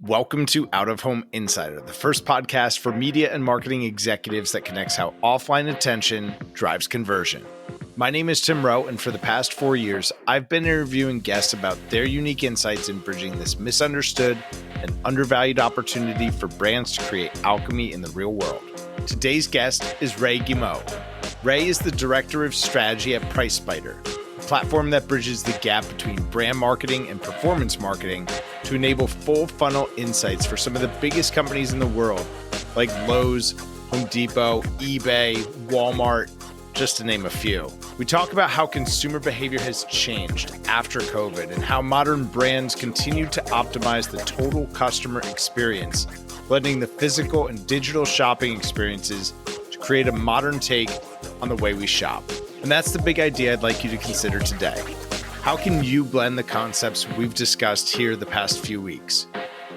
Welcome to Out of Home Insider, the first podcast for media and marketing executives that connects how offline attention drives conversion. My name is Tim Rowe, and for the past 4 years, I've been interviewing guests about their unique insights in bridging this misunderstood and undervalued opportunity for brands to create alchemy in the real world. Today's guest is Ray Guimond. Ray is the Director of Strategy at PriceSpider, a platform that bridges the gap between brand marketing and performance marketing to enable full funnel insights for some of the biggest companies in the world, like Lowe's, Home Depot, eBay, Walmart, just to name a few. We talk about how consumer behavior has changed after COVID and how modern brands continue to optimize the total customer experience, blending the physical and digital shopping experiences to create a modern take on the way we shop. And that's the big idea I'd like you to consider today. How can you blend the concepts we've discussed here the past few weeks?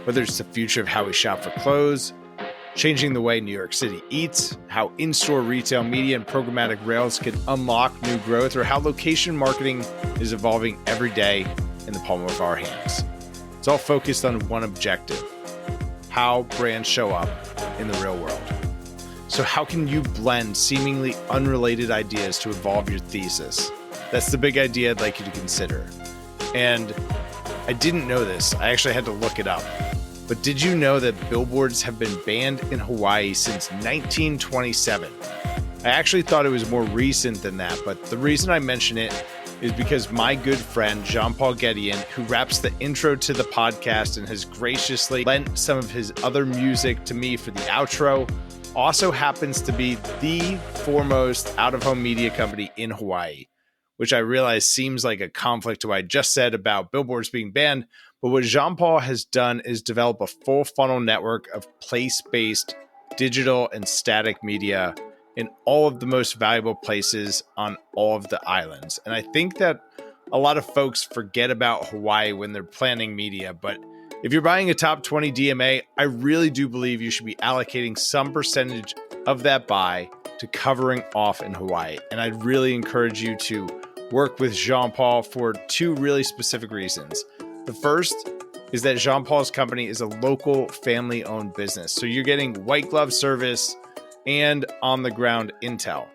Whether it's the future of how we shop for clothes, changing the way New York City eats, how in-store retail media and programmatic rails can unlock new growth, or how location marketing is evolving every day in the palm of our hands. It's all focused on one objective: how brands show up in the real world. So how can you blend seemingly unrelated ideas to evolve your thesis? That's the big idea I'd like you to consider. And I didn't know this. I actually had to look it up. But did you know that billboards have been banned in Hawaii since 1927? I actually thought it was more recent than that, but the reason I mention it is because my good friend, Jean-Paul Guimond, who raps the intro to the podcast and has graciously lent some of his other music to me for the outro, also happens to be the foremost out-of-home media company in Hawaii, which I realize seems like a conflict to what I just said about billboards being banned. But what Jean-Paul has done is develop a full funnel network of place-based digital and static media in all of the most valuable places on all of the islands. And I think that a lot of folks forget about Hawaii when they're planning media. But if you're buying a top 20 DMA, I really do believe you should be allocating some percentage of that buy to covering off in Hawaii. And I'd really encourage you to work with Jean-Paul for two really specific reasons. The first is that Jean-Paul's company is a local family-owned business. So you're getting white glove service and on-the-ground intel.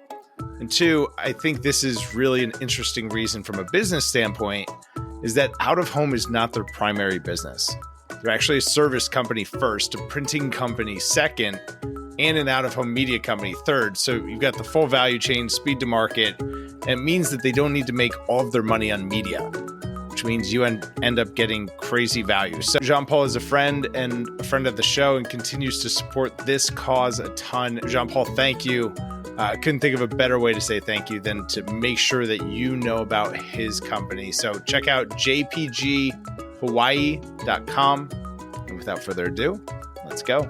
And two, I think this is really an interesting reason from a business standpoint, is that out-of-home is not their primary business. They're actually a service company first, a printing company second, and an out-of-home media company third. So you've got the full value chain, speed to market, and it means that they don't need to make all of their money on media, which means you end up getting crazy value. So Jean-Paul is a friend and a friend of the show and continues to support this cause a ton. Jean-Paul, thank you. I couldn't think of a better way to say thank you than to make sure that you know about his company. So check out jpghawaii.com. And without further ado, let's go.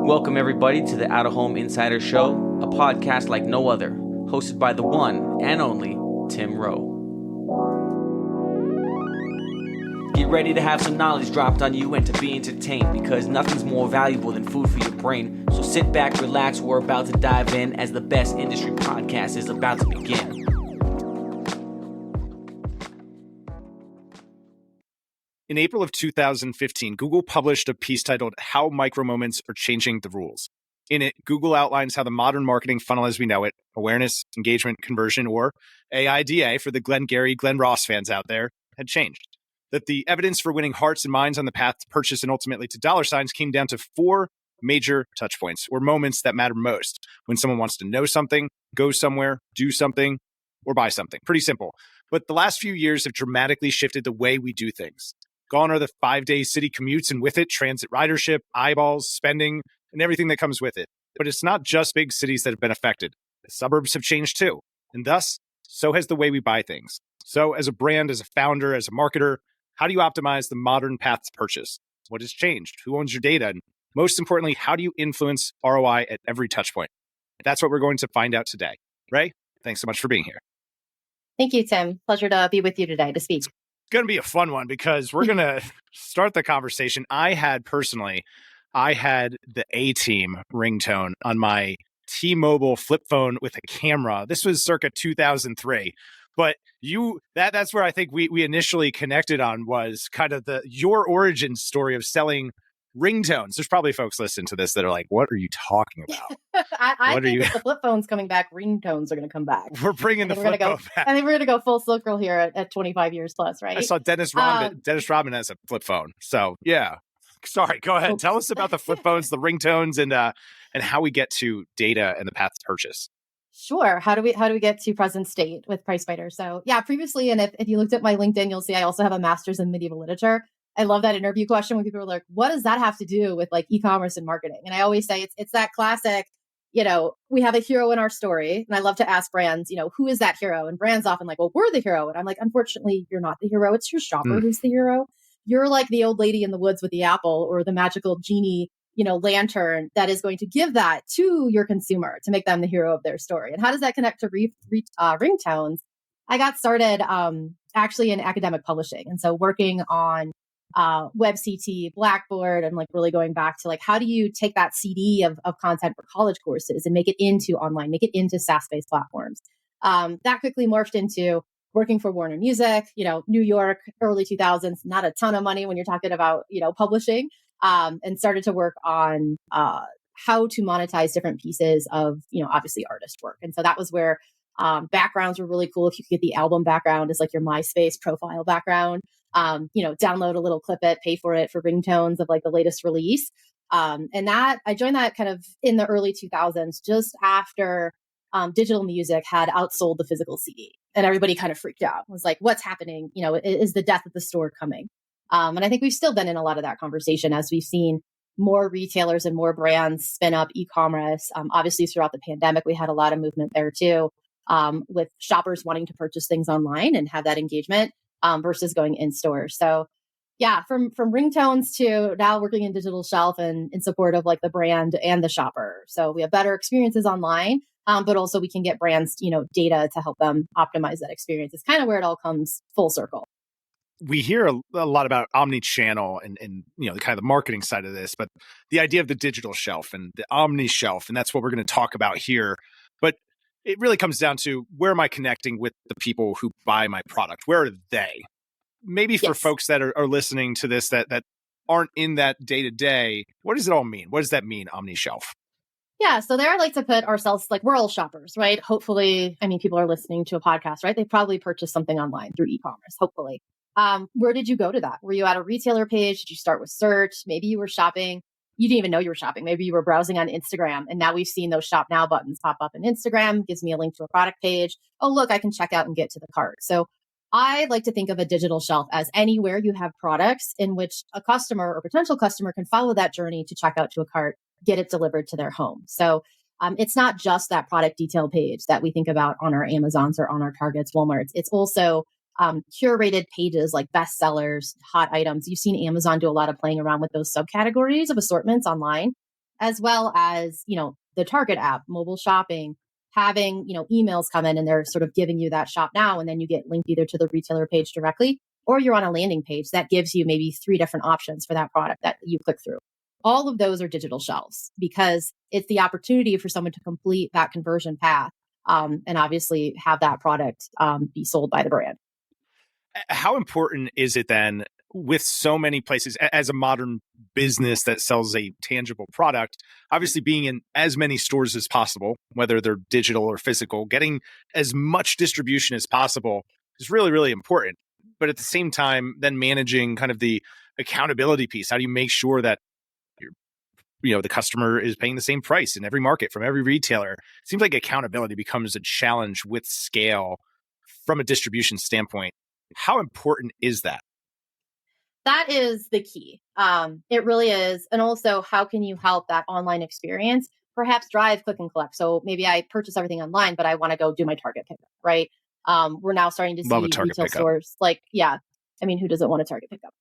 Welcome, everybody, to the Out of Home Insider Show, a podcast like no other, hosted by the one and only Tim Rowe. Get ready to have some knowledge dropped on you and to be entertained, because nothing's more valuable than food for your brain. So sit back, relax, we're about to dive in as the best industry podcast is about to begin. In April of 2015, Google published a piece titled "How Micro Moments Are Changing the Rules." In it, Google outlines how the modern marketing funnel as we know it, awareness, engagement, conversion, or AIDA for the Glengarry, Glen Ross fans out there, had changed. That the evidence for winning hearts and minds on the path to purchase and ultimately to dollar signs came down to 4 major touch points, or moments that matter most when someone wants to know something, go somewhere, do something, or buy something. Pretty simple. But the last few years have dramatically shifted the way we do things. Gone are the 5-day city commutes, and with it, transit ridership, eyeballs, spending, and everything that comes with it. But it's not just big cities that have been affected. The suburbs have changed too. And thus, so has the way we buy things. So as a brand, as a founder, as a marketer, how do you optimize the modern path to purchase? What has changed? Who owns your data? And most importantly, how do you influence ROI at every touch point? That's what we're going to find out today. Ray, thanks so much for being here. Thank you, Tim. Pleasure to be with you today to speak. Going to be a fun one because we're going to start the conversation. I had the A-Team ringtone on my T-Mobile flip phone with a camera. This was circa 2003. But that's where I think we initially connected on, was kind of your origin story of selling ringtones. There's probably folks listening to this that are like, what are you talking about? I think if the flip phone's coming back, ringtones are going to come back. We're bringing the flip phone back. I think we're going to go full circle here at 25 years plus, right? I saw Dennis Rodman has a flip phone. So yeah. Sorry, go ahead. Tell us about the flip phones, the ringtones, and how we get to data and the path to purchase. Sure. How do we get to present state with PriceFighter? So yeah, previously, and if you looked at my LinkedIn, you'll see I also have a master's in medieval literature. I love that interview question when people are like, what does that have to do with like e-commerce and marketing? And I always say it's that classic, we have a hero in our story. And I love to ask brands, who is that hero? And brands often like, well, we're the hero. And I'm like, unfortunately, you're not the hero. It's your shopper who's the hero. You're like the old lady in the woods with the apple, or the magical genie, lantern that is going to give that to your consumer to make them the hero of their story. And how does that connect to ringtones? I got started actually in academic publishing. And so working on WebCT, Blackboard, and like really going back to like, how do you take that CD of content for college courses and make it into online, make it into SaaS-based platforms? That quickly morphed into working for Warner Music, New York, early 2000s, not a ton of money when you're talking about, publishing, and started to work on how to monetize different pieces of, obviously artist work. And so that was where backgrounds were really cool. If you could get the album background as like your MySpace profile background, download a little clip it, pay for it for ringtones of like the latest release. And that I joined that kind of in the early 2000s, just after digital music had outsold the physical CD. And everybody kind of freaked out. It was like, what's happening? Is the death of the store coming? And I think we've still been in a lot of that conversation as we've seen more retailers and more brands spin up e-commerce. Obviously, throughout the pandemic, we had a lot of movement there too, with shoppers wanting to purchase things online and have that engagement versus going in store. So yeah, from ringtones to now working in digital shelf and in support of like the brand and the shopper. So we have better experiences online, but also we can get brands, data to help them optimize that experience. It's kind of where it all comes full circle. We hear a lot about omni-channel and kind of the marketing side of this, but the idea of the digital shelf and the omni shelf, and that's what we're going to talk about here. But it really comes down to, where am I connecting with the people who buy my product? Where are they? Maybe for folks that are listening to this that aren't in that day to day, what does it all mean? What does that mean, omni shelf? Yeah. So there I like to put ourselves, like, we're all shoppers, right? Hopefully, people are listening to a podcast, right? They probably purchased something online through e-commerce, hopefully. Where did you go to that? Were you at a retailer page? Did you start with search? Maybe you were shopping. You didn't even know you were shopping. Maybe you were browsing on Instagram. And now we've seen those shop now buttons pop up in Instagram, gives me a link to a product page. Oh, look, I can check out and get to the cart. So I like to think of a digital shelf as anywhere you have products in which a customer or potential customer can follow that journey to check out to a cart, get it delivered to their home. So it's not just that product detail page that we think about on our Amazons or on our Targets, Walmarts. It's also curated pages like bestsellers, hot items. You've seen Amazon do a lot of playing around with those subcategories of assortments online, as well as, the Target app, mobile shopping, having, emails come in and they're sort of giving you that shop now. And then you get linked either to the retailer page directly, or you're on a landing page that gives you maybe 3 different options for that product that you click through. All of those are digital shelves because it's the opportunity for someone to complete that conversion path and obviously have that product be sold by the brand. How important is it then, with so many places, as a modern business that sells a tangible product, obviously being in as many stores as possible, whether they're digital or physical, getting as much distribution as possible is really, really important. But at the same time, then managing kind of the accountability piece. How do you make sure that the customer is paying the same price in every market from every retailer? It seems like accountability becomes a challenge with scale from a distribution standpoint. How important is that? That is the key. It really is. And also, how can you help that online experience perhaps drive click and collect? So maybe I purchase everything online, but I want to go do my Target pickup, right? We're now starting to see retail stores like, who doesn't want a Target pickup?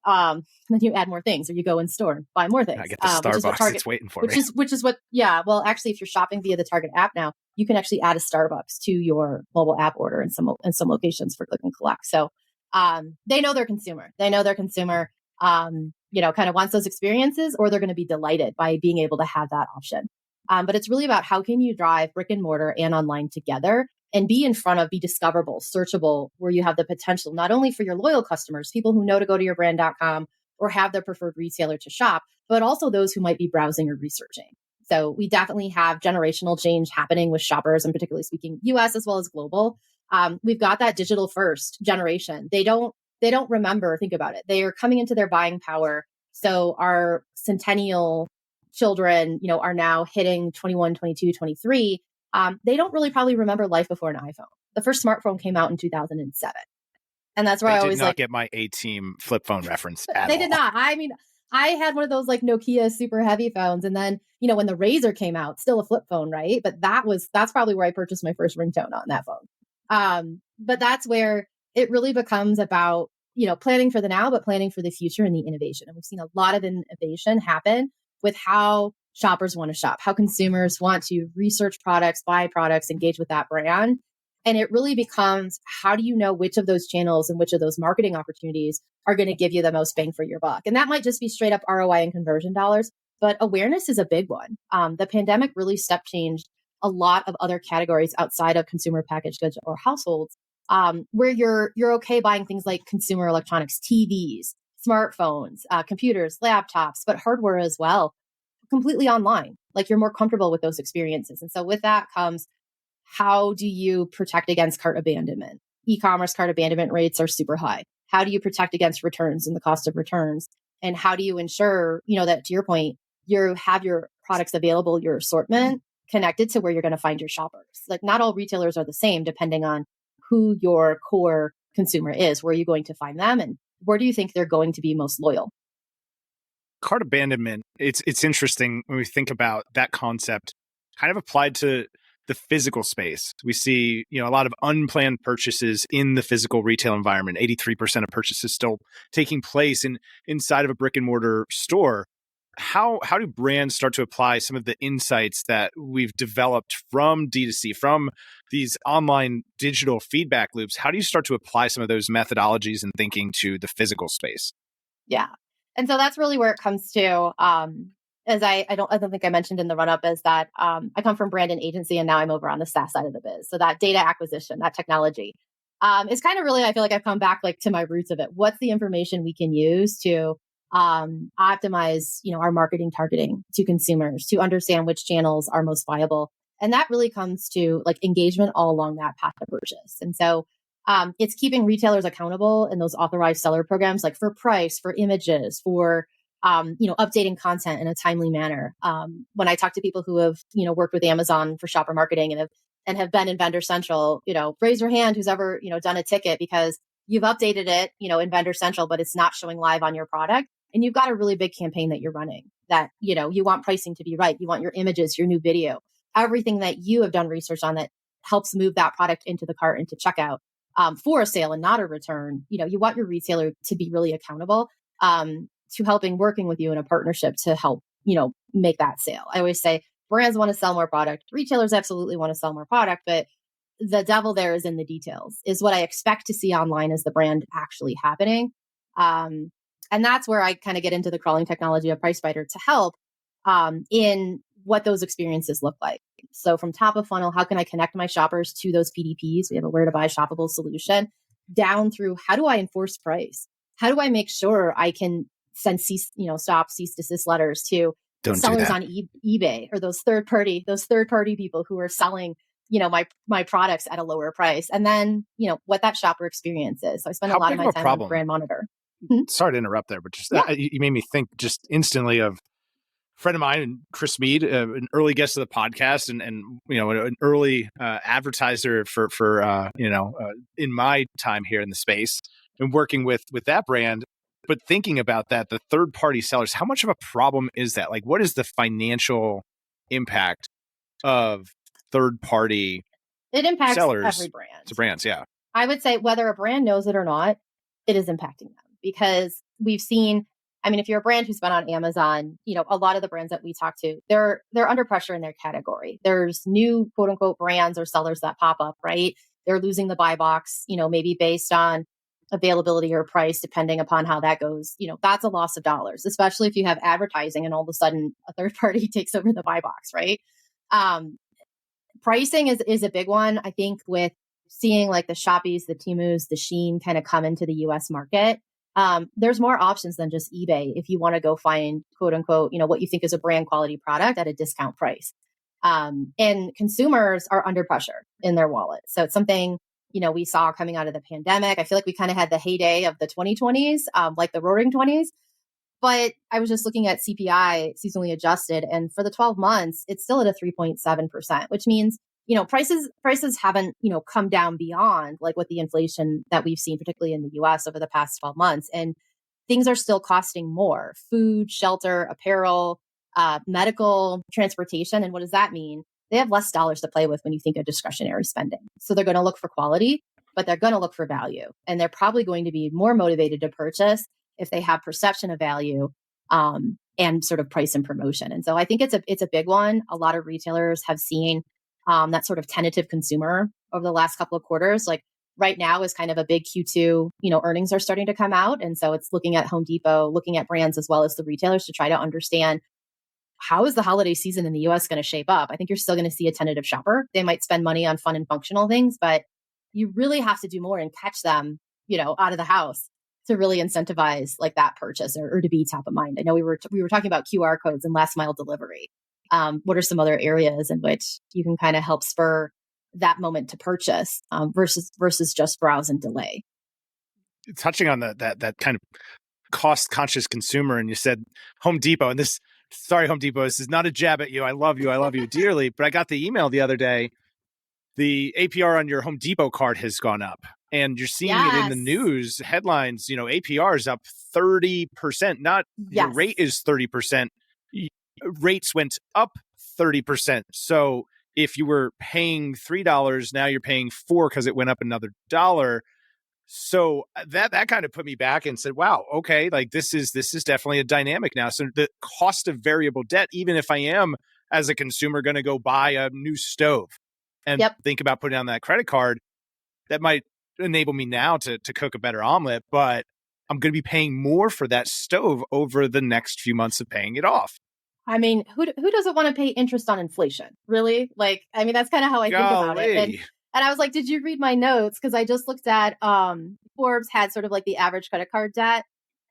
Then you add more things, or you go in store and buy more things. I get the Starbucks it's waiting for me. Which is what, well, actually, if you're shopping via the Target app now, you can actually add a Starbucks to your mobile app order in some locations for click and collect. So they know their consumer. Kind of wants those experiences, or they're going to be delighted by being able to have that option. But it's really about how can you drive brick and mortar and online together and be in front of, be discoverable, searchable, where you have the potential not only for your loyal customers, people who know to go to your brand.com or have their preferred retailer to shop, but also those who might be browsing or researching. So we definitely have generational change happening with shoppers, and particularly speaking US as well as global. We've got that digital first generation. They don't remember, think about it. They are coming into their buying power. So our centennial children, are now hitting 21, 22, 23. They don't really probably remember life before an iPhone. The first smartphone came out in 2007. And that's where I always did not get my A-team flip phone reference at They all. did not. I mean, I had one of those like Nokia super heavy phones. And then, when the Razr came out, still a flip phone, right? But that's probably where I purchased my first ringtone on that phone. But that's where it really becomes about, planning for the now, but planning for the future and the innovation. And we've seen a lot of innovation happen with how shoppers want to shop, how consumers want to research products, buy products, engage with that brand. And it really becomes, how do you know which of those channels and which of those marketing opportunities are going to give you the most bang for your buck? And that might just be straight up ROI and conversion dollars, but awareness is a big one. The pandemic really step changed a lot of other categories outside of consumer packaged goods or households, where you're okay buying things like consumer electronics, TVs, smartphones, computers, laptops, but hardware as well, completely online. Like you're more comfortable with those experiences. And so with that comes, how do you protect against cart abandonment? E-commerce cart abandonment rates are super high. How do you protect against returns and the cost of returns? And how do you ensure, that to your point, you have your products available, your assortment connected to where you're going to find your shoppers? Like not all retailers are the same depending on who your core consumer is. Where are you going to find them? And where do you think they're going to be most loyal? Cart abandonment, it's interesting when we think about that concept kind of applied to the physical space. We see, a lot of unplanned purchases in the physical retail environment. 83% of purchases still taking place inside of a brick and mortar store. How do brands start to apply some of the insights that we've developed from D2C, from these online digital feedback loops? How do you start to apply some of those methodologies and thinking to the physical space? Yeah. And so that's really where it comes to, as I don't think I mentioned in the run up, is that I come from brand and agency, and now I'm over on the SaaS side of the biz. So that data acquisition, that technology, is kind of really, I feel like I've come back to my roots of it. What's the information we can use to optimize, our marketing targeting to consumers, to understand which channels are most viable? And that really comes to engagement all along that path to purchase. And so it's keeping retailers accountable in those authorized seller programs, like for price, for images, for updating content in a timely manner. When I talk to people who have, worked with Amazon for shopper marketing and have been in Vendor Central, raise your hand who's ever, done a ticket because you've updated it, in Vendor Central, but it's not showing live on your product. And you've got a really big campaign that you're running that, you want pricing to be right. You want your images, your new video, everything that you have done research on that helps move that product into the cart, into checkout, for a sale and not a return. You want your retailer to be really accountable, to helping working with you in a partnership to help, make that sale. I always say brands want to sell more product. Retailers absolutely want to sell more product, but the devil there is in the details, is what I expect to see online as the brand actually happening. And that's where I kind of get into the crawling technology of PriceSpider to help in what those experiences look like. So from top of funnel, how can I connect my shoppers to those PDPs? We have a where to buy shoppable solution, down through how do I enforce price? How do I make sure I can send cease desist letters to sellers on eBay, or those third party people who are selling, my products at a lower price? And then, what that shopper experience is. So I spend a lot of my time on Brand Monitor. Sorry to interrupt there, but just Yeah. You made me think just instantly of a friend of mine, Chris Mead, an early guest of the podcast, and an early advertiser for in my time here in the space and working with that brand. But thinking about that, the third party sellers, how much of a problem is that? Like, what is the financial impact of third party? It impacts sellers every brand. To brands, yeah. I would say whether a brand knows it or not, it is impacting them, because we've seen, if you're a brand who's been on Amazon, a lot of the brands that we talk to, they're under pressure in their category. There's new quote unquote brands or sellers that pop up, right? They're losing the buy box, maybe based on availability or price, depending upon how that goes. That's a loss of dollars, especially if you have advertising and all of a sudden a third party takes over the buy box, right? Pricing is a big one. I think with seeing like the Shoppies, the Temus, the Shein kind of come into the US market, there's more options than just eBay if you want to go find quote unquote, what you think is a brand quality product at a discount price. And consumers are under pressure in their wallet. So it's something, we saw coming out of the pandemic. I feel like we kind of had the heyday of the 2020s, like the roaring 20s. But I was just looking at CPI, seasonally adjusted, and for the 12 months, it's still at a 3.7%, which means, prices haven't, come down beyond like what the inflation that we've seen, particularly in the US over the past 12 months. And things are still costing more: food, shelter, apparel, medical, transportation. And what does that mean? They have less dollars to play with when you think of discretionary spending. So they're going to look for quality, but they're going to look for value. And they're probably going to be more motivated to purchase if they have perception of value and sort of price and promotion. And so I think it's a big one. A lot of retailers have seen that sort of tentative consumer over the last couple of quarters. Like right now is kind of a big Q2, earnings are starting to come out. And so it's looking at Home Depot, looking at brands as well as the retailers to try to understand, how is the holiday season in the US going to shape up? I think you're still going to see a tentative shopper. They might spend money on fun and functional things, but you really have to do more and catch them, out of the house to really incentivize like that purchase or to be top of mind. I know we were talking about QR codes and last mile delivery. What are some other areas in which you can kind of help spur that moment to purchase versus just browse and delay? Touching on that kind of cost conscious consumer, and you said Home Depot, and this. Sorry, Home Depot, this is not a jab at you. I love you dearly. But I got the email the other day. The APR on your Home Depot card has gone up. And you're seeing it in the news headlines, APR is up 30%. Not your rate is 30%. Rates went up 30%. So if you were paying $3, now you're paying $4 because it went up another dollar. So that kind of put me back and said, wow, okay, like this is definitely a dynamic now. So the cost of variable debt, even if I am as a consumer going to go buy a new stove and think about putting on that credit card, that might enable me now to cook a better omelet, but I'm going to be paying more for that stove over the next few months of paying it off. I mean, who doesn't want to pay interest on inflation? Really? Like, I mean, that's kind of how I think about it. And I was like, did you read my notes? Because I just looked at Forbes had sort of like the average credit card debt,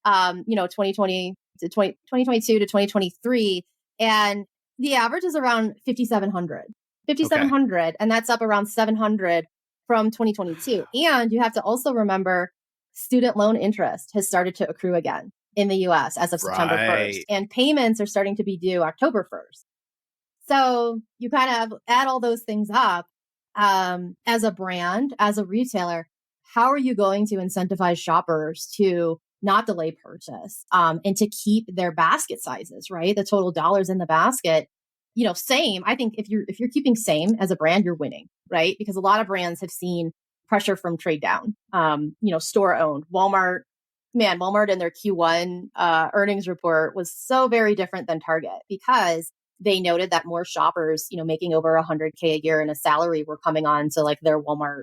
2020 to 2022 to 2023. And the average is around 5,700. Okay. And that's up around 700 from 2022. And you have to also remember student loan interest has started to accrue again in the US as of September 1st. And payments are starting to be due October 1st. So you kind of add all those things up. As a brand, as a retailer, how are you going to incentivize shoppers to not delay purchase and to keep their basket sizes, right? The total dollars in the basket, same. I think if you're keeping same as a brand, you're winning, right? Because a lot of brands have seen pressure from trade down, store owned. Walmart in their Q1 earnings report was so very different than Target because they noted that more shoppers, making over $100K a year in a salary were coming on to like their Walmart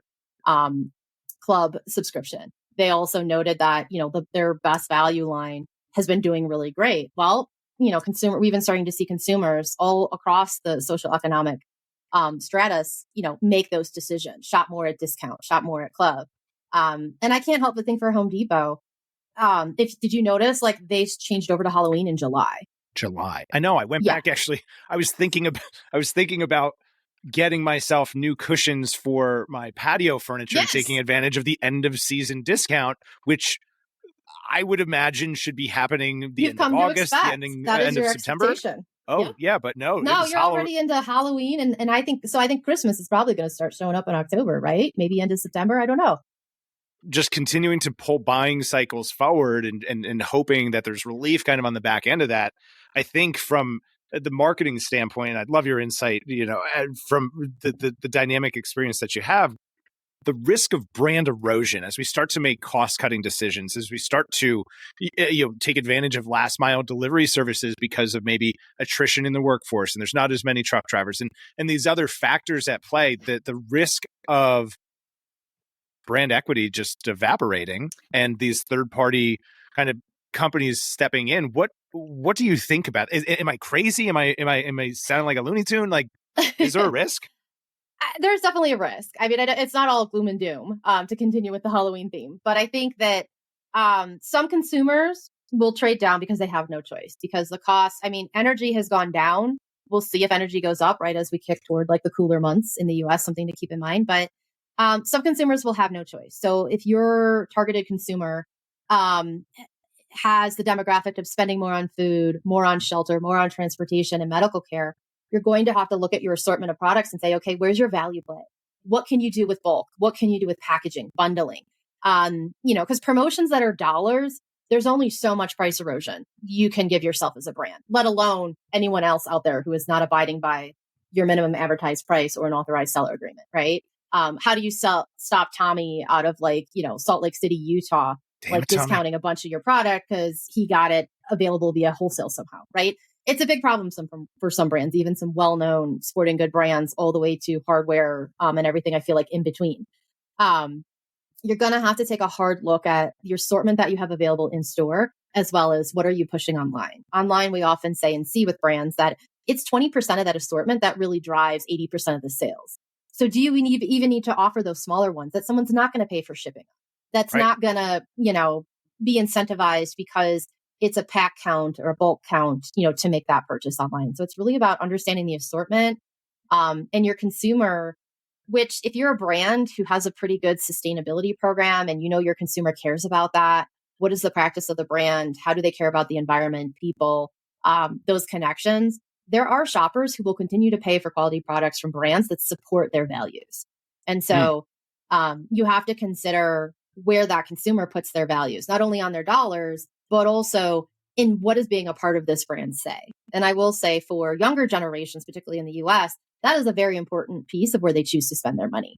club subscription. They also noted that, their best value line has been doing really great. Well, we've been starting to see consumers all across the social economic stratus, make those decisions, shop more at discount, shop more at club. And I can't help but think for Home Depot, did you notice like they changed over to Halloween in July? I know. I went back. Actually, I was thinking about getting myself new cushions for my patio furniture, taking advantage of the end of season discount, which I would imagine should be happening the end of August, the end of September. Oh yeah, but no, you're already into Halloween, and I think Christmas is probably going to start showing up in October, right? Maybe end of September. I don't know. Just continuing to pull buying cycles forward and hoping that there's relief kind of on the back end of that. I think from the marketing standpoint, I'd love your insight, from the dynamic experience that you have, the risk of brand erosion as we start to make cost-cutting decisions, as we start to take advantage of last mile delivery services because of maybe attrition in the workforce and there's not as many truck drivers and these other factors at play, the risk of brand equity just evaporating and these third-party kind of companies stepping in. What do you think about it? Am I crazy? Am I sounding like a Looney Tune? Like, is there a risk? There's definitely a risk. I mean, it's not all gloom and doom, to continue with the Halloween theme, but I think that some consumers will trade down because they have no choice, because the cost, I mean, energy has gone down. We'll see if energy goes up, right, as we kick toward like the cooler months in the US, something to keep in mind. But some consumers will have no choice. So if your targeted consumer has the demographic of spending more on food, more on shelter, more on transportation and medical care, you're going to have to look at your assortment of products and say, okay, where's your value play? What can you do with bulk? What can you do with packaging, bundling? Because promotions that are dollars, there's only so much price erosion you can give yourself as a brand, let alone anyone else out there who is not abiding by your minimum advertised price or an authorized seller agreement, right? How do you stop Tommy out of Salt Lake City, Utah, discounting a bunch of your product because he got it available via wholesale somehow, right? It's a big problem for some brands, even some well-known sporting good brands, all the way to hardware and everything I feel like in between. You're going to have to take a hard look at your assortment that you have available in store, as well as what are you pushing online. Online, we often say and see with brands that it's 20% of that assortment that really drives 80% of the sales. So do you even need to offer those smaller ones that someone's not going to pay for shipping? That's right. Not going to, be incentivized because it's a pack count or a bulk count, to make that purchase online. So it's really about understanding the assortment and your consumer, which if you're a brand who has a pretty good sustainability program and your consumer cares about that, what is the practice of the brand? How do they care about the environment, people, those connections? There are shoppers who will continue to pay for quality products from brands that support their values. And so you have to consider where that consumer puts their values, not only on their dollars, but also in what is being a part of this brand say. And I will say for younger generations, particularly in the US, that is a very important piece of where they choose to spend their money.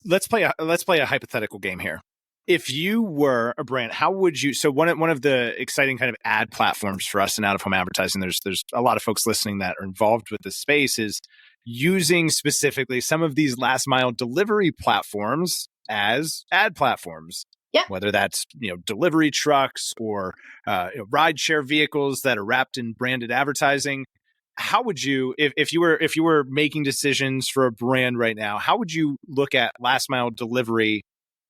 Let's play a hypothetical game here. If you were a brand, how would you? So one of the exciting kind of ad platforms for us in out-of-home advertising, there's a lot of folks listening that are involved with this space, is using specifically some of these last mile delivery platforms as ad platforms. Yeah. Whether that's delivery trucks or ride share vehicles that are wrapped in branded advertising. How would you, if you were making decisions for a brand right now, how would you look at last mile delivery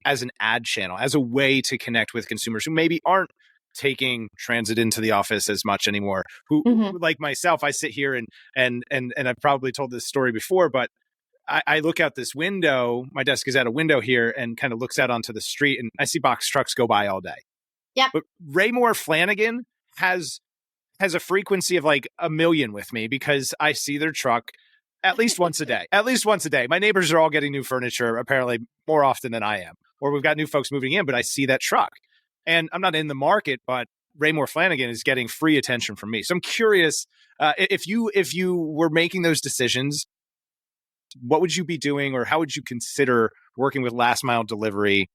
as an ad channel, as a way to connect with consumers who maybe aren't taking transit into the office as much anymore? Who, like myself, I sit here and I've probably told this story before, but I look out this window. My desk is at a window here and kind of looks out onto the street, and I see box trucks go by all day. Yeah. But Raymore Flanagan has a frequency of like 1 million with me because I see their truck at least once a day. At least once a day. My neighbors are all getting new furniture, apparently more often than I am. Or we've got new folks moving in, but I see that truck. And I'm not in the market, but Raymore Flanagan is getting free attention from me. So I'm curious, if you were making those decisions, what would you be doing, or how would you consider working with last mile delivery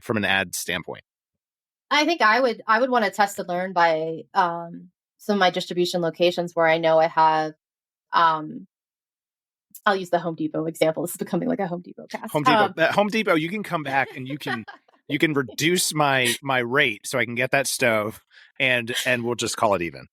from an ad standpoint? I think I would want to test and learn by some of my distribution locations where I know I have, I'll use the Home Depot example. This is becoming like a Home Depot cast. Home Depot, you can come back and you can reduce my rate so I can get that stove and we'll just call it even.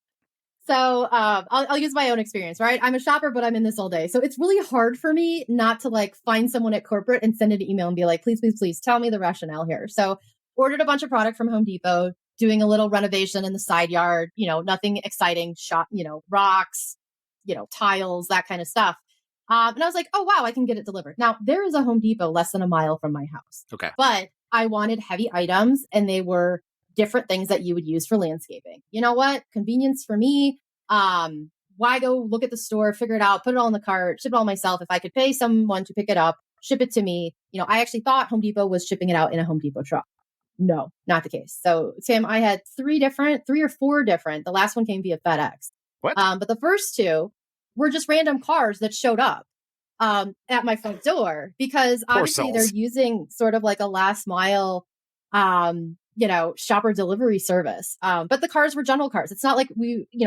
So I'll use my own experience, right? I'm a shopper, but I'm in this all day. So it's really hard for me not to like find someone at corporate and send an email and be like, please, please, please tell me the rationale here. So ordered a bunch of product from Home Depot, doing a little renovation in the side yard, nothing exciting, rocks, tiles, that kind of stuff. And I was like, oh, wow, I can get it delivered. Now, there is a Home Depot less than a mile from my house. Okay. But I wanted heavy items, and they were different things that you would use for landscaping. You know what? Convenience for me. Why go look at the store, figure it out, put it all in the cart, ship it all myself? If I could pay someone to pick it up, ship it to me. I actually thought Home Depot was shipping it out in a Home Depot truck. No, not the case. So, Tim, I had 3 or 4 different. The last one came via FedEx. What? But the first 2 were just random cars that showed up at my front door, because obviously they're using sort of like a last mile, shopper delivery service. But the cars were general cars. It's not like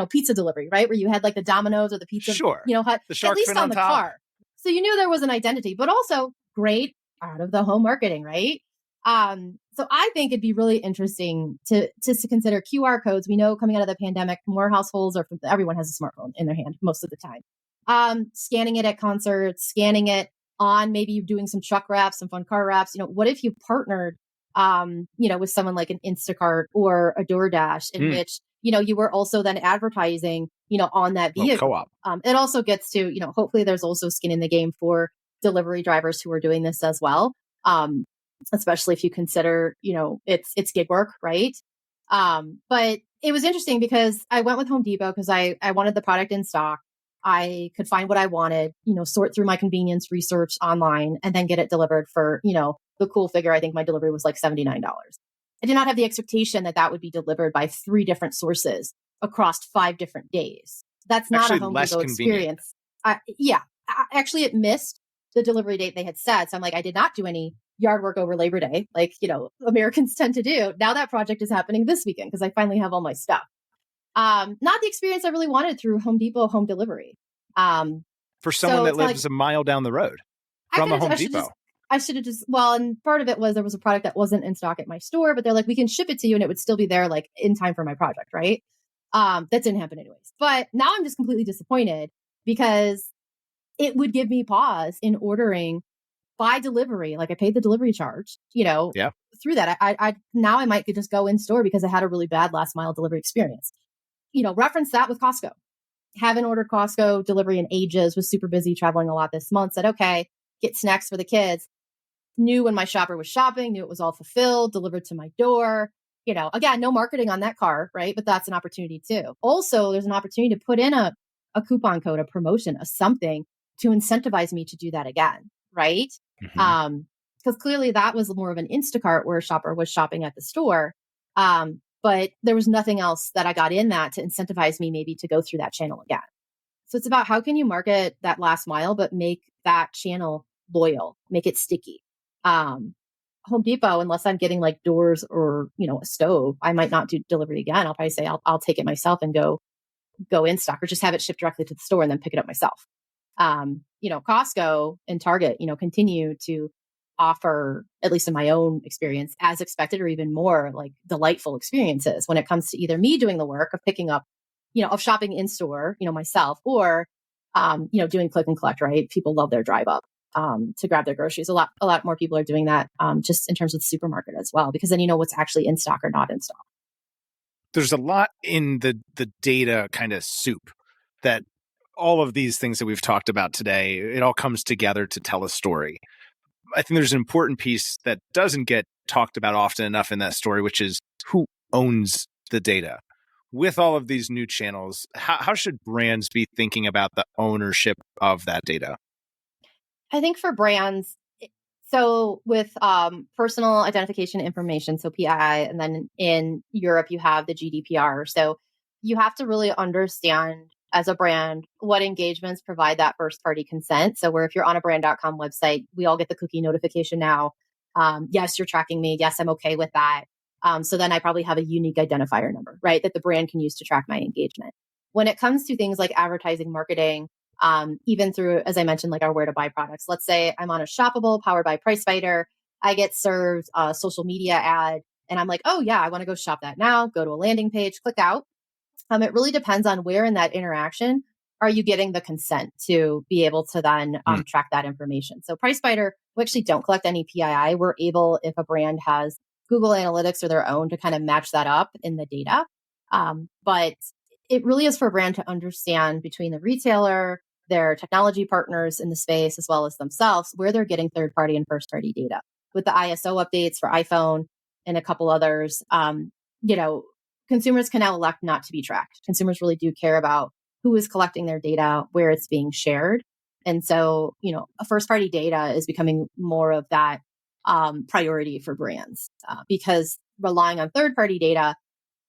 pizza delivery, right? Where you had like the Domino's or the pizza, sure. Hut, the shark at least fin on the top. car. So you knew there was an identity, but also great out of the home marketing, right? So I think it'd be really interesting to consider QR codes. We know coming out of the pandemic, more households everyone has a smartphone in their hand most of the time. Scanning it at concerts, scanning it on maybe you're doing some truck wraps, some fun car wraps. What if you partnered, with someone like an Instacart or a DoorDash in which, you were also then advertising, on that vehicle. Co-op. It also gets to, hopefully there's also skin in the game for delivery drivers who are doing this as well. Especially if you consider, it's gig work, right? But it was interesting because I went with Home Depot because I wanted the product in stock. I could find what I wanted, sort through my convenience research online and then get it delivered for, the cool figure. I think my delivery was like $79. I did not have the expectation that would be delivered by 3 different sources across 5 different days. That's not actually a Home less Depot convenient. experience. Actually, it missed the delivery date they had set. So I'm like, I did not do any yard work over Labor Day, like, Americans tend to do. Now that project is happening this weekend because I finally have all my stuff. Not the experience I really wanted through Home Depot home delivery. For someone that lives a mile down the road from a Home Depot. I should have and part of it was there was a product that wasn't in stock at my store, but they're like, we can ship it to you and it would still be there like in time for my project, right? That didn't happen anyways. But now I'm just completely disappointed because it would give me pause in ordering by delivery. Like I paid the delivery charge, through that. I now I might just go in store because I had a really bad last mile delivery experience. Reference that with Costco. Haven't ordered Costco delivery in ages, was super busy traveling a lot this month, said, okay, get snacks for the kids. Knew when my shopper was shopping, knew it was all fulfilled, delivered to my door. Again, no marketing on that car, right? But that's an opportunity too. Also, there's an opportunity to put in a coupon code, a promotion, a something to incentivize me to do that again, right? Because clearly that was more of an Instacart where a shopper was shopping at the store. But there was nothing else that I got in that to incentivize me maybe to go through that channel again. So it's about how can you market that last mile, but make that channel loyal, make it sticky. Home Depot, unless I'm getting like doors or, a stove, I might not do delivery again. I'll probably say I'll take it myself and go in stock or just have it shipped directly to the store and then pick it up myself. Costco and Target, continue to offer, at least in my own experience, as expected or even more like delightful experiences when it comes to either me doing the work of picking up, of shopping in store, myself, or, doing click and collect, right? People love their drive up to grab their groceries. A lot more people are doing that just in terms of the supermarket as well, because then you know what's actually in stock or not in stock. There's a lot in the data kind of soup that all of these things that we've talked about today, it all comes together to tell a story. I think there's an important piece that doesn't get talked about often enough in that story, which is who owns the data. With all of these new channels, how should brands be thinking about the ownership of that data? I think for brands, so with personal identification information, so PII, and then in Europe, you have the GDPR. So you have to really understand as a brand what engagements provide that first party consent. So where if you're on a brand.com website, we all get the cookie notification now. Yes, you're tracking me. Yes, I'm okay with that. So then I probably have a unique identifier number, right? That the brand can use to track my engagement. When it comes to things like advertising, marketing, even through, as I mentioned, like our where to buy products. Let's say I'm on a shoppable powered by Pricefighter. I get served a social media ad and I'm like, oh yeah, I want to go shop that now. Go to a landing page, click out. It really depends on where in that interaction are you getting the consent to be able to then track that information. So Pricefighter, we actually don't collect any PII. We're able, if a brand has Google Analytics or their own, to kind of match that up in the data. But it really is for a brand to understand between the retailer, their technology partners in the space, as well as themselves, where they're getting third-party and first-party data. With the ISO updates for iPhone and a couple others, consumers can now elect not to be tracked. Consumers really do care about who is collecting their data, where it's being shared. And so, a first-party data is becoming more of that priority for brands because relying on third-party data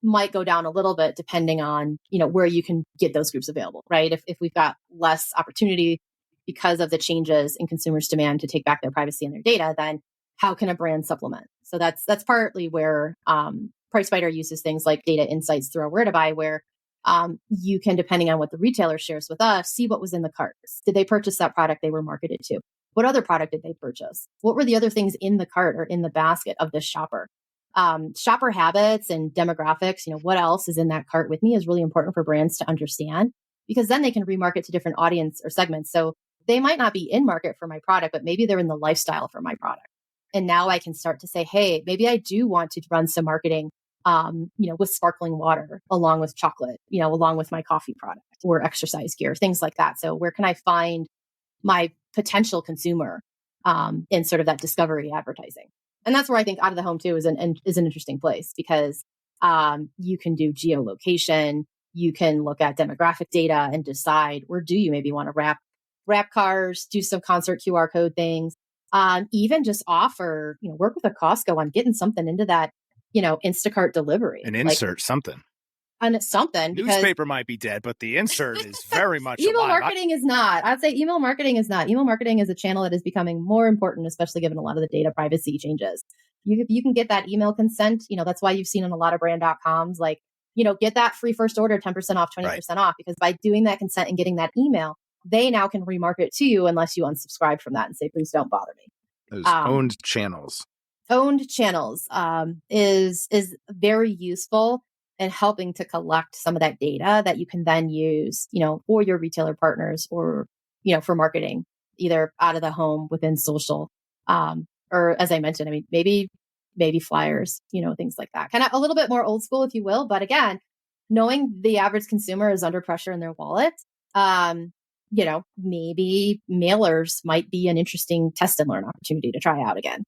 might go down a little bit depending on, where you can get those groups available, right? If we've got less opportunity because of the changes in consumers' demand to take back their privacy and their data, then how can a brand supplement? So that's partly where Pricefighter uses things like data insights through our where to buy, where you can, depending on what the retailer shares with us, see what was in the carts. Did they purchase that product they were marketed to? What other product did they purchase? What were the other things in the cart or in the basket of this shopper? Shopper habits and demographics, what else is in that cart with me is really important for brands to understand because then they can remarket to different audience or segments. So they might not be in market for my product, but maybe they're in the lifestyle for my product. And now I can start to say, hey, maybe I do want to run some marketing, with sparkling water, along with chocolate, along with my coffee product or exercise gear, things like that. So where can I find my potential consumer in sort of that discovery advertising? And that's where I think out of the home too is an interesting place, because you can do geolocation, you can look at demographic data and decide where do you maybe want to wrap cars, do some concert QR code things, even just offer, work with a Costco on getting something into that, Instacart delivery. An insert, something. And it's something. Newspaper might be dead, but the insert is very much email alive. marketing is not. I'd say email marketing is not. Email marketing is a channel that is becoming more important, especially given a lot of the data privacy changes. You can get that email consent. That's why you've seen on a lot of brand.coms, like, get that free first order, 10% off, 20% off, because by doing that consent and getting that email, they now can remarket to you unless you unsubscribe from that and say, please don't bother me. Those owned channels. Owned channels is very useful in helping to collect some of that data that you can then use, for your retailer partners or, for marketing, either out of the home, within social, or as I mentioned, maybe flyers, things like that. Kind of a little bit more old school, if you will. But again, knowing the average consumer is under pressure in their wallet, maybe mailers might be an interesting test and learn opportunity to try out again.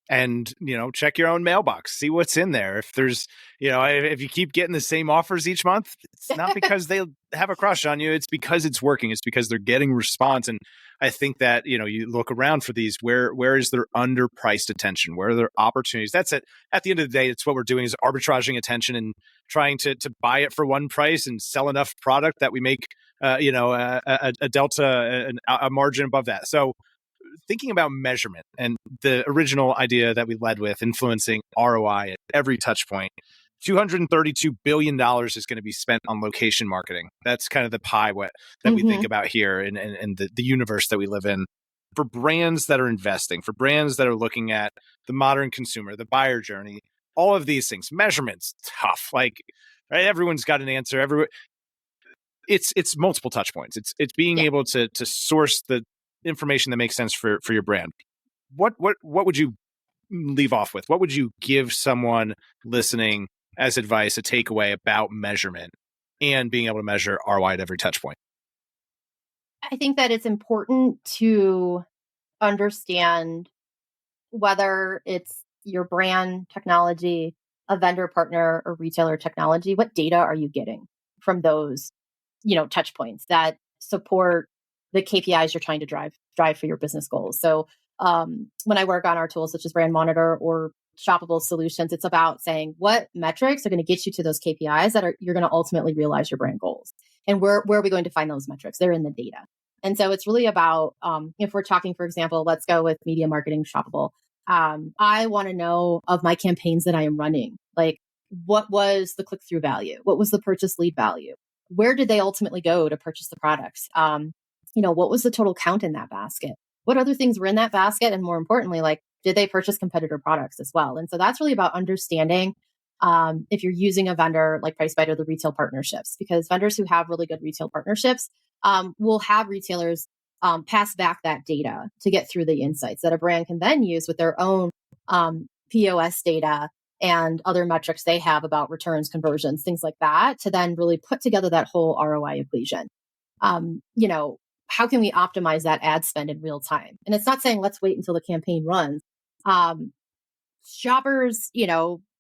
And, check your own mailbox, see what's in there. If there's, if you keep getting the same offers each month, it's not because they have a crush on you. It's because it's working. It's because they're getting response. And I think that, you look around for these, where is their underpriced attention? Where are their opportunities? That's it. At the end of the day, it's what we're doing is arbitraging attention and trying to buy it for one price and sell enough product that we make, a delta, a margin above that. So thinking about measurement and the original idea that we led with, influencing ROI at every touch point, $232 billion is going to be spent on location marketing. That's kind of the pie that we think about here in the universe that we live in. For brands that are investing, for brands that are looking at the modern consumer, the buyer journey, all of these things, measurement's tough. Like, right, everyone's got an answer. It's multiple touch points. It's being able to source the information that makes sense for your brand. What would you leave off with? What would you give someone listening as advice, a takeaway about measurement and being able to measure ROI at every touch point? I think that it's important to understand whether it's your brand technology, a vendor partner, or retailer technology, what data are you getting from those, touch points that support the KPIs you're trying to drive for your business goals. So when I work on our tools such as Brand Monitor or shoppable solutions, it's about saying what metrics are going to get you to those KPIs that you're going to ultimately realize your brand goals. And where are we going to find those metrics? They're in the data. And so it's really about, if we're talking, for example, let's go with media marketing shoppable. I want to know of my campaigns that I am running, like what was the click-through value? What was the purchase lead value? Where did they ultimately go to purchase the products? What was the total count in that basket? What other things were in that basket? And more importantly, like, did they purchase competitor products as well? And so that's really about understanding if you're using a vendor like PriceBite, the retail partnerships, because vendors who have really good retail partnerships will have retailers pass back that data to get through the insights that a brand can then use with their own POS data and other metrics they have about returns, conversions, things like that, to then really put together that whole ROI equation. How can we optimize that ad spend in real time? And it's not saying let's wait until the campaign runs. Shoppers,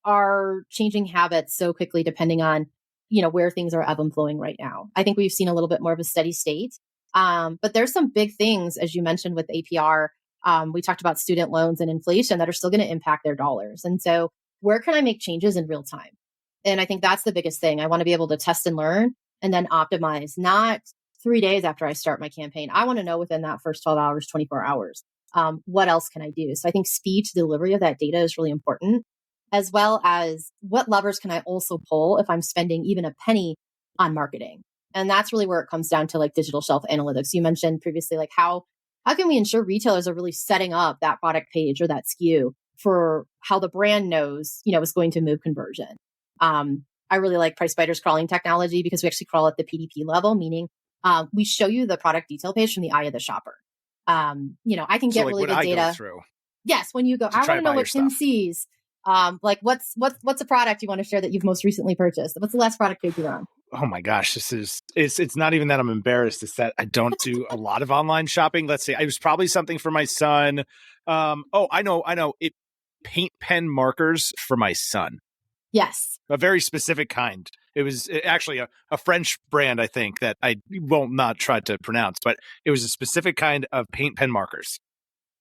are changing habits so quickly depending on, where things are ebb and flowing right now. I think we've seen a little bit more of a steady state. But there's some big things, as you mentioned, with APR. We talked about student loans and inflation that are still going to impact their dollars. And so where can I make changes in real time? And I think that's the biggest thing. I want to be able to test and learn and then optimize, not 3 days after I start my campaign. I want to know within that first 12 hours, 24 hours, what else can I do? So I think speed to delivery of that data is really important, as well as what levers can I also pull if I'm spending even a penny on marketing. And that's really where it comes down to like digital shelf analytics. You mentioned previously, like how can we ensure retailers are really setting up that product page or that SKU for how the brand knows, is going to move conversion. I really like Pricefighter's crawling technology because we actually crawl at the PDP level, meaning we show you the product detail page from the eye of the shopper. I can get really good data. Go through Yes, when you go, I want to know what Tim sees. Like what's a product you want to share that you've most recently purchased? What's the last product page you're on? Oh my gosh, it's not even that I'm embarrassed. It's that I don't do a lot of online shopping. Let's see. It was probably something for my son. I know. Paint pen markers for my son. Yes. A very specific kind. It was actually a French brand, I think, that I will not try to pronounce, but it was a specific kind of paint pen markers.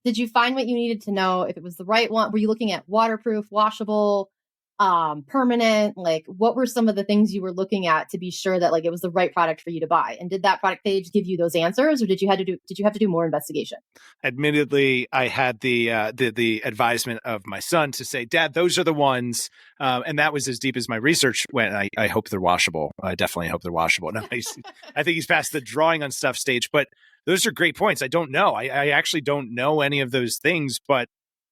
Did you find what you needed to know if it was the right one? Were you looking at waterproof, washable, permanent? Like, what were some of the things you were looking at to be sure that like it was the right product for you to buy? And did that product page give you those answers, or did you have to do more investigation? Admittedly, I had the advisement of my son to say, "Dad, those are the ones," and that was as deep as my research went. I hope they're washable. I definitely hope they're washable. No, I think he's past the drawing on stuff stage, but those are great points. I don't know. I actually don't know any of those things, but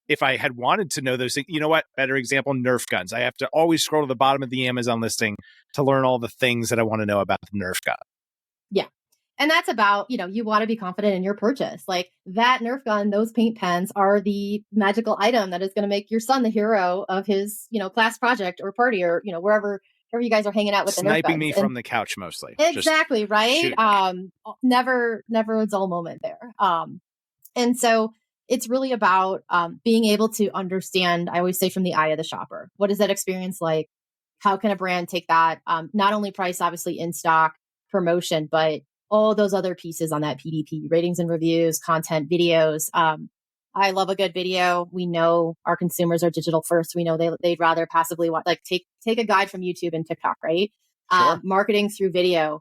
if I had wanted to know those things, you know what? Better example, Nerf guns. I have to always scroll to the bottom of the Amazon listing to learn all the things that I want to know about the Nerf gun. Yeah. And that's about, you want to be confident in your purchase. Like that Nerf gun, those paint pens are the magical item that is going to make your son the hero of his, class project or party or, wherever you guys are hanging out with the Nerf guns. Sniping me from the couch mostly. Exactly, right? Never a dull moment there. And so it's really about being able to understand, I always say from the eye of the shopper, what is that experience like? How can a brand take that? Not only price, obviously in stock, promotion, but all those other pieces on that PDP, ratings and reviews, content, videos. I love a good video. We know our consumers are digital first. We know they'd rather passively watch, like take a guide from YouTube and TikTok, right? Sure. Marketing through video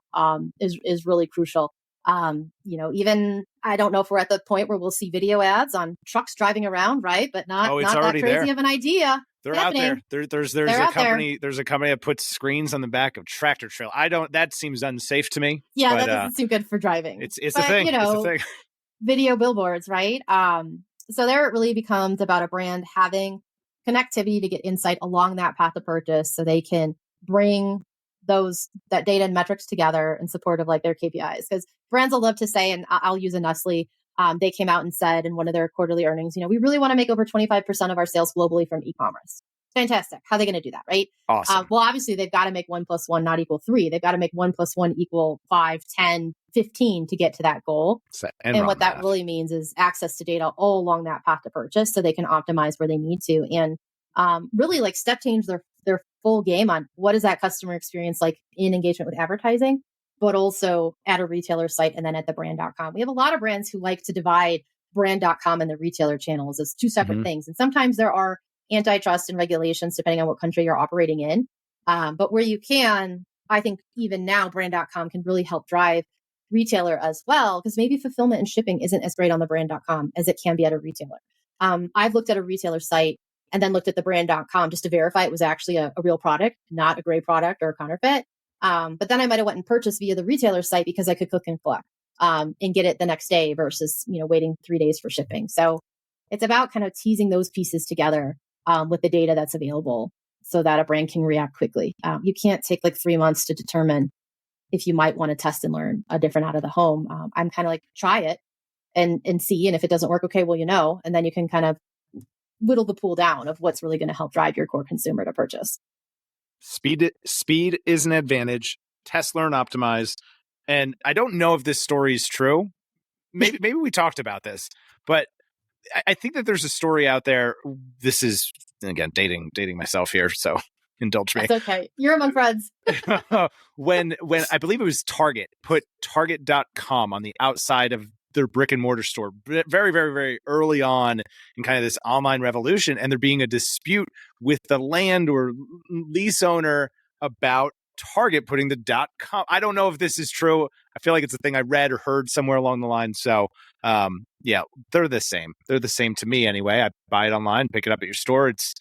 is really crucial. Even I don't know if we're at the point where we'll see video ads on trucks driving around, right? But not that crazy there. Of an idea. They're happening. Out there. There's a company. There's a company that puts screens on the back of tractor trail. That seems unsafe to me. Yeah, but, that doesn't seem good for driving. It's a thing. It's a thing. Video billboards, right? So there it really becomes about a brand having connectivity to get insight along that path of purchase, so they can bring that data and metrics together in support of like their KPIs. Because brands will love to say, and I'll use a Nestle. They came out and said in one of their quarterly earnings, we really want to make over 25% of our sales globally from e-commerce. Fantastic. How are they going to do that, right? Awesome. Well, obviously, they've got to make 1 + 1 not equal 3. They've got to make 1 + 1 equal 5, 10, 15 to get to that goal. And what that really means is access to data all along that path to purchase so they can optimize where they need to. And really like step change their full game on what is that customer experience like in engagement with advertising, but also at a retailer site and then at the brand.com. We have a lot of brands who like to divide brand.com and the retailer channels as two separate things. And sometimes there are antitrust and regulations depending on what country you're operating in. But where you can, I think even now brand.com can really help drive retailer as well, because maybe fulfillment and shipping isn't as great on the brand.com as it can be at a retailer. I've looked at a retailer site and then looked at the brand.com just to verify it was actually a real product, not a gray product or a counterfeit. But then I might have went and purchased via the retailer site because I could click and collect and get it the next day versus, waiting 3 days for shipping. So it's about kind of teasing those pieces together with the data that's available so that a brand can react quickly. You can't take like 3 months to determine if you might want to test and learn a different out of the home. I'm kind of like, try it and see. And if it doesn't work, okay, well, and then you can kind of whittle the pool down of what's really going to help drive your core consumer to purchase. Speed is an advantage. Test, learn, optimize. And I don't know if this story is true. Maybe we talked about this, but I think that there's a story out there. This is, again, dating myself here, so indulge me. That's okay. You're among friends. when I believe it was Target put Target.com on the outside of their brick and mortar store very, very, very early on in kind of this online revolution, and there being a dispute with the land or lease owner about Target putting the .com. I don't know if this is true. I feel like it's a thing I read or heard somewhere along the line. So, yeah, they're the same. They're the same to me anyway. I buy it online, pick it up at your store. It's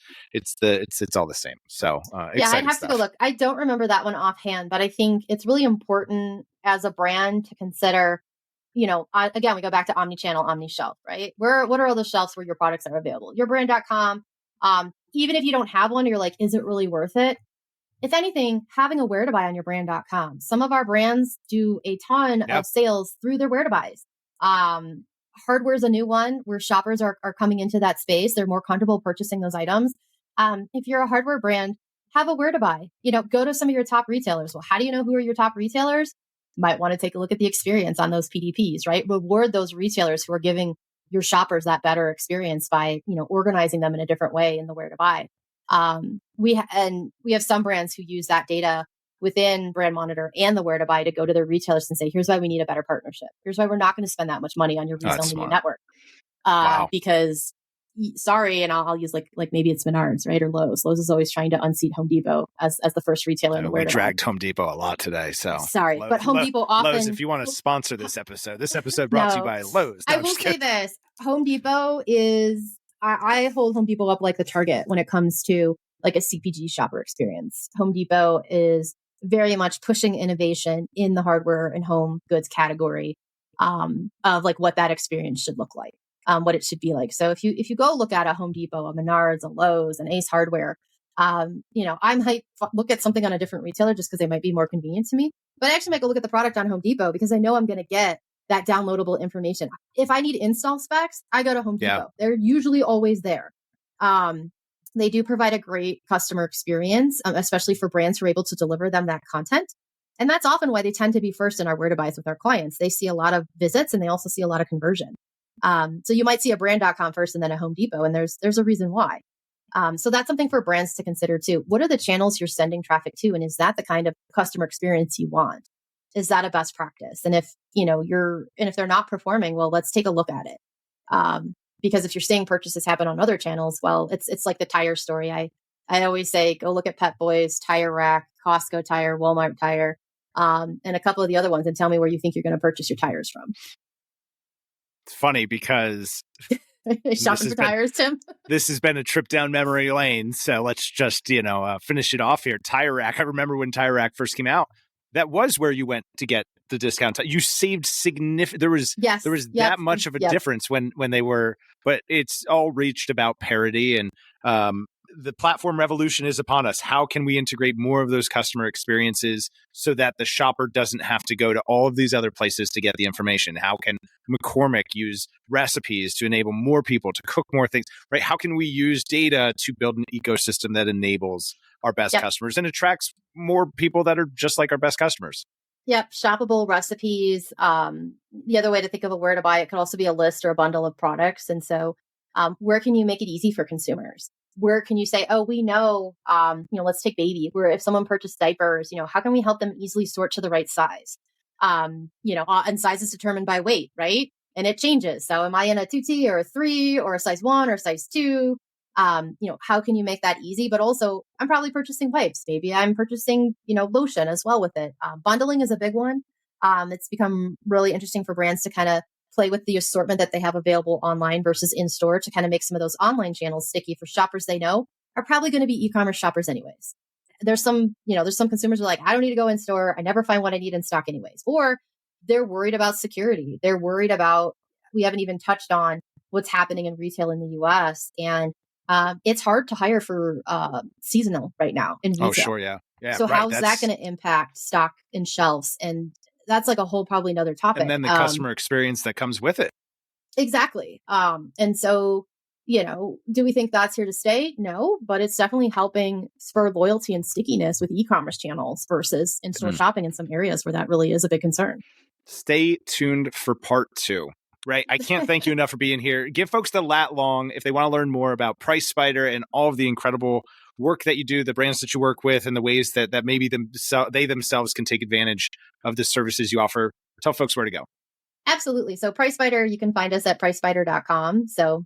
all the same. So, yeah, I'd have to go look. I don't remember that one offhand, but I think it's really important as a brand to consider. Again, we go back to omni-channel, omni-shelf, right? What are all the shelves where your products are available? Your brand.com. Even if you don't have one, you're like, is it really worth it? if anything, having a where to buy on your brand.com. Some of our brands do a ton of sales through their where to buys. Hardware is a new one where shoppers are coming into that space. They're more comfortable purchasing those items. If you're a hardware brand, have a where to buy. Go to some of your top retailers. Well, how do you know who are your top retailers? You might want to take a look at the experience on those PDPs, right? Reward those retailers who are giving your shoppers that better experience by, organizing them in a different way in the where to buy. We have some brands who use that data within Brand Monitor and the where to buy to go to their retailers and say, here's why we need a better partnership. Here's why we're not going to spend that much money on your retail media network. Because sorry, and I'll use like maybe it's Menards, right? Or Lowe's. Lowe's is always trying to unseat Home Depot as the first retailer in the where to buy. We dragged Home Depot a lot today, so sorry, but Home Depot often. Lowe's, if you want to sponsor this episode brought to you by Lowe's. I will say this: Home Depot is. I hold Home Depot up like the Target when it comes to like a CPG shopper experience. Home Depot is very much pushing innovation in the hardware and home goods category of like what that experience should look like, what it should be like. So if you go look at a Home Depot, a Menards, a Lowe's, an Ace Hardware, I might look at something on a different retailer just because they might be more convenient to me. But I actually might go look at the product on Home Depot because I know I'm going to get that downloadable information. If I need install specs, I go to Home Depot. They're usually always there. They do provide a great customer experience, especially for brands who are able to deliver them that content. And that's often why they tend to be first in our where to buys with our clients. They see a lot of visits and they also see a lot of conversion. So you might see a brand.com first and then a Home Depot, and there's a reason why. So that's something for brands to consider too. What are the channels you're sending traffic to? And is that the kind of customer experience you want? Is that a best practice? And if, if they're not performing, well, let's take a look at it. Because if you're seeing purchases happen on other channels, well, it's like the tire story. I always say, go look at Pet Boys, Tire Rack, Costco Tire, Walmart Tire, and a couple of the other ones, and tell me where you think you're going to purchase your tires from. It's funny because shopping for tires, Tim. This has been a trip down memory lane. So let's just, finish it off here. Tire Rack. I remember when Tire Rack first came out. That was where you went to get the discount. You saved significant. There was that much of a difference when they were, but it's all reached about parity, and the platform revolution is upon us. How can we integrate more of those customer experiences so that the shopper doesn't have to go to all of these other places to get the information? How can McCormick use recipes to enable more people to cook more things, right? How can we use data to build an ecosystem that enables our best customers and attracts more people that are just like our best customers? Yep. Shoppable recipes. The other way to think of a where to buy, it could also be a list or a bundle of products. And so where can you make it easy for consumers? Where can you say, oh, we know, let's take baby, where if someone purchased diapers, how can we help them easily sort to the right size? And size is determined by weight, right? And it changes. So am I in a 2T or a 3 or a size 1 or size 2? How can you make that easy? But also, I'm probably purchasing wipes. Maybe I'm purchasing, lotion as well with it. Bundling is a big one. It's become really interesting for brands to kind of play with the assortment that they have available online versus in store to kind of make some of those online channels sticky for shoppers they know are probably going to be e-commerce shoppers anyways. There's some consumers who are like, I don't need to go in store. I never find what I need in stock anyways. Or they're worried about security. They're worried about, we haven't even touched on what's happening in retail in the US. And it's hard to hire for seasonal right now in retail. Oh, sure. Yeah. So right, how's that going to impact stock and shelves? And that's like a whole, probably another topic. And then the customer experience that comes with it. Exactly. And so, do we think that's here to stay? No, but it's definitely helping spur loyalty and stickiness with e-commerce channels versus in-store shopping in some areas where that really is a big concern. Stay tuned for part 2. Right. I can't thank you enough for being here. Give folks the lat long if they want to learn more about Price Spider and all of the incredible work that you do, the brands that you work with, and the ways that maybe they themselves can take advantage of the services you offer. Tell folks where to go. Absolutely. So Price Spider, you can find us at pricespider.com. So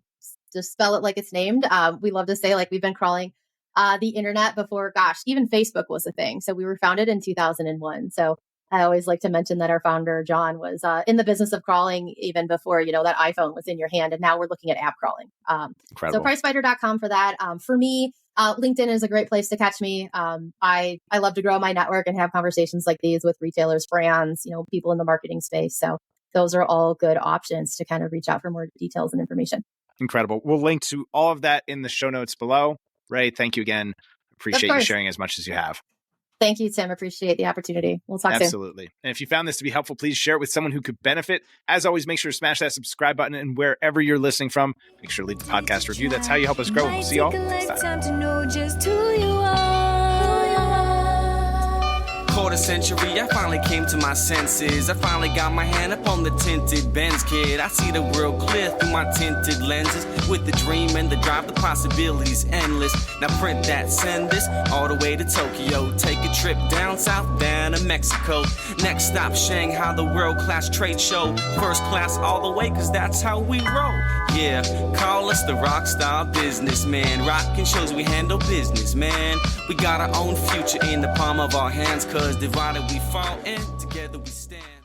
just spell it like it's named. We love to say like we've been crawling the internet before, even Facebook was a thing. So we were founded in 2001. So I always like to mention that our founder, John, was in the business of crawling even before, that iPhone was in your hand. And now we're looking at app crawling. So pricespider.com for that. For me, LinkedIn is a great place to catch me. I love to grow my network and have conversations like these with retailers, brands, people in the marketing space. So those are all good options to kind of reach out for more details and information. Incredible. We'll link to all of that in the show notes below. Ray, thank you again. Appreciate you sharing as much as you have. Thank you, Tim. Appreciate the opportunity. We'll talk soon. Absolutely. And if you found this to be helpful, please share it with someone who could benefit. As always, make sure to smash that subscribe button, and wherever you're listening from, make sure to leave the podcast review. That's how you help us grow. We'll see y'all next time. Quarter century, I finally came to my senses. I finally got my hand up on the tinted Benz, kid. I see the world clear through my tinted lenses. With the dream and the drive, the possibilities endless. Now print that, send this all the way to Tokyo. Take a trip down south, down to Mexico. Next stop, Shanghai, the world-class trade show. First class all the way, cause that's how we roll. Yeah, call us the rock star businessman. Rockin' shows, we handle business, man. We got our own future in the palm of our hands, cause divided we fall and together we stand.